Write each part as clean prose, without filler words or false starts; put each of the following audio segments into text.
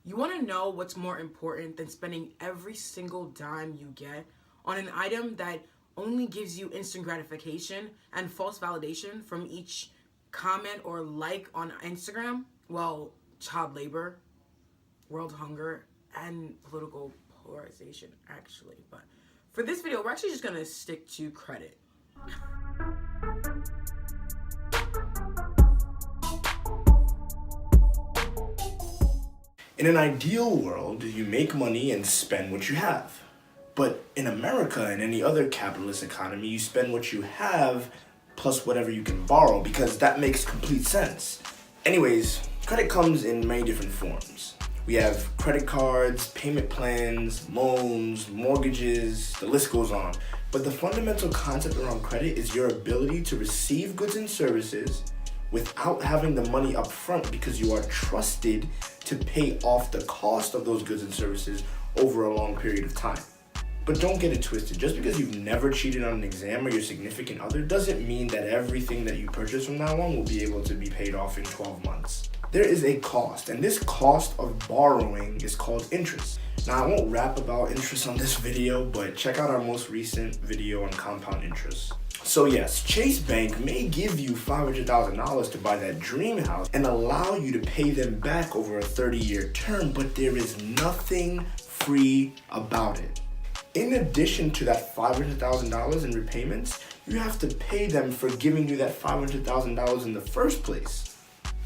You want to know what's more important than spending every single dime you get on an item that only gives you instant gratification and false validation from each comment or like on Instagram? Well, child labor, world hunger, and political polarization, actually. But for this video, we're actually just going to stick to credit. In an ideal world, you make money and spend what you have. But in America and any other capitalist economy, you spend what you have plus whatever you can borrow, because that makes complete sense. Anyways, credit comes in many different forms. We have credit cards, payment plans, loans, mortgages, the list goes on. But the fundamental concept around credit is your ability to receive goods and services without having the money up front, because you are trusted to pay off the cost of those goods and services over a long period of time. But don't get it twisted. Just because you've never cheated on an exam or your significant other doesn't mean that everything that you purchase from now on will be able to be paid off in 12 months. There is a cost, and this cost of borrowing is called interest. Now, I won't rap about interest on this video, but check out our most recent video on compound interest. So yes, Chase Bank may give you $500,000 to buy that dream house and allow you to pay them back over a 30-year term, but there is nothing free about it. In addition to that $500,000 in repayments, you have to pay them for giving you that $500,000 in the first place.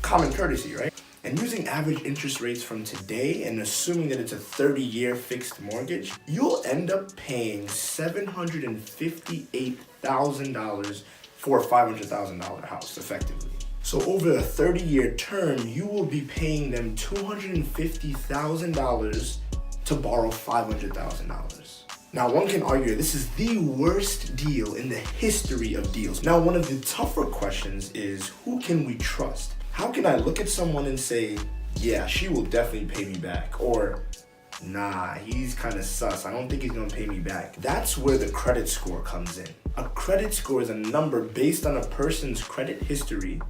Common courtesy, right? And using average interest rates from today and assuming that it's a 30-year fixed mortgage, you'll end up paying $758,000 for a $500,000 house, effectively. So over a 30-year term, you will be paying them $250,000 to borrow $500,000. Now, one can argue this is the worst deal in the history of deals. Now, one of the tougher questions is, who can we trust? How can I look at someone and say, yeah, she will definitely pay me back, or nah, he's kind of sus, I don't think he's gonna pay me back? That's where the credit score comes in. A credit score is a number based on a person's credit history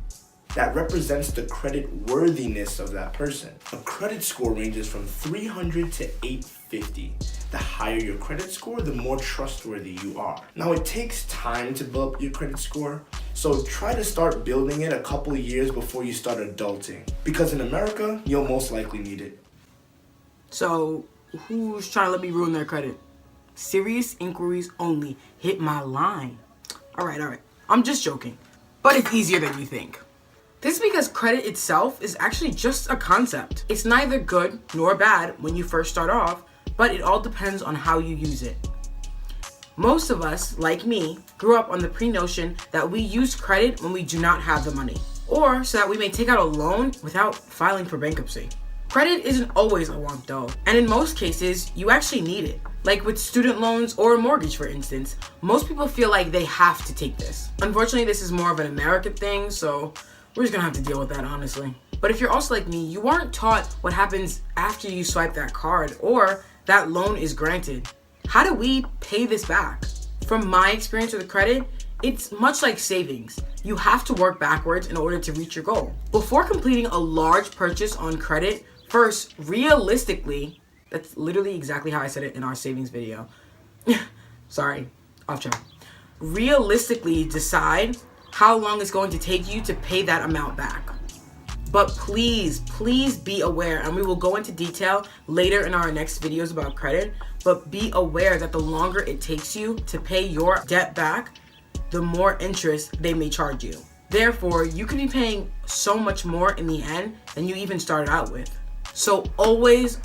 that represents the credit worthiness of that person. A credit score ranges from 300 to 850. The higher your credit score, the more trustworthy you are. Now, it takes time to build up your credit score, so try to start building it a couple of years before you start adulting, because in America, you'll most likely need it. So, who's trying to let me ruin their credit? Serious inquiries only. Hit my line. All right. I'm just joking, but it's easier than you think. This is because credit itself is actually just a concept. It's neither good nor bad when you first start off, but it all depends on how you use it. Most of us, like me, grew up on the pre-notion that we use credit when we do not have the money, or so that we may take out a loan without filing for bankruptcy. Credit isn't always a want though, and in most cases, you actually need it. Like with student loans or a mortgage, for instance, most people feel like they have to take this. Unfortunately, this is more of an American thing, so we're just gonna have to deal with that, honestly. But if you're also like me, you aren't taught what happens after you swipe that card or that loan is granted. How do we pay this back? From my experience with credit, it's much like savings. You have to work backwards in order to reach your goal. Before completing a large purchase on credit, first, realistically, that's literally exactly how I said it in our savings video. Sorry, off track. Realistically decide how long it's going to take you to pay that amount back. But please be aware, and we will go into detail later in our next videos about credit, but be aware that the longer it takes you to pay your debt back, the more interest they may charge you. Therefore, you could be paying so much more in the end than you even started out with. So always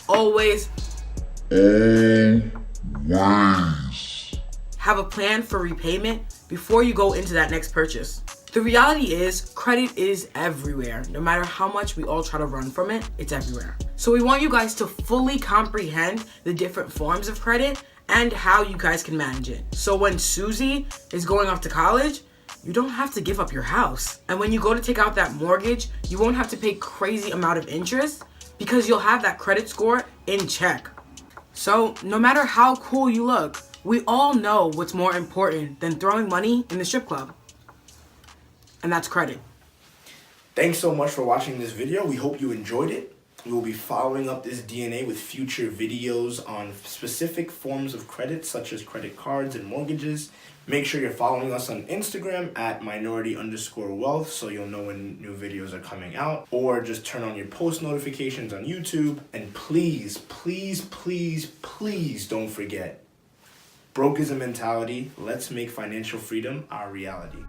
have a plan for repayment before you go into that next purchase. The reality is, credit is everywhere. No matter how much we all try to run from it, it's everywhere. So we want you guys to fully comprehend the different forms of credit and how you guys can manage it. So when Susie is going off to college, you don't have to give up your house. And when you go to take out that mortgage, you won't have to pay crazy amount of interest because you'll have that credit score in check. So no matter how cool you look, we all know what's more important than throwing money in the strip club. And that's credit. Thanks so much for watching this video. We hope you enjoyed it. We will be following up this DNA with future videos on specific forms of credit, such as credit cards and mortgages. Make sure you're following us on Instagram at minority_wealth so you'll know when new videos are coming out. Or just turn on your post notifications on YouTube. And please, please, please, please don't forget, broke is a mentality. Let's make financial freedom our reality.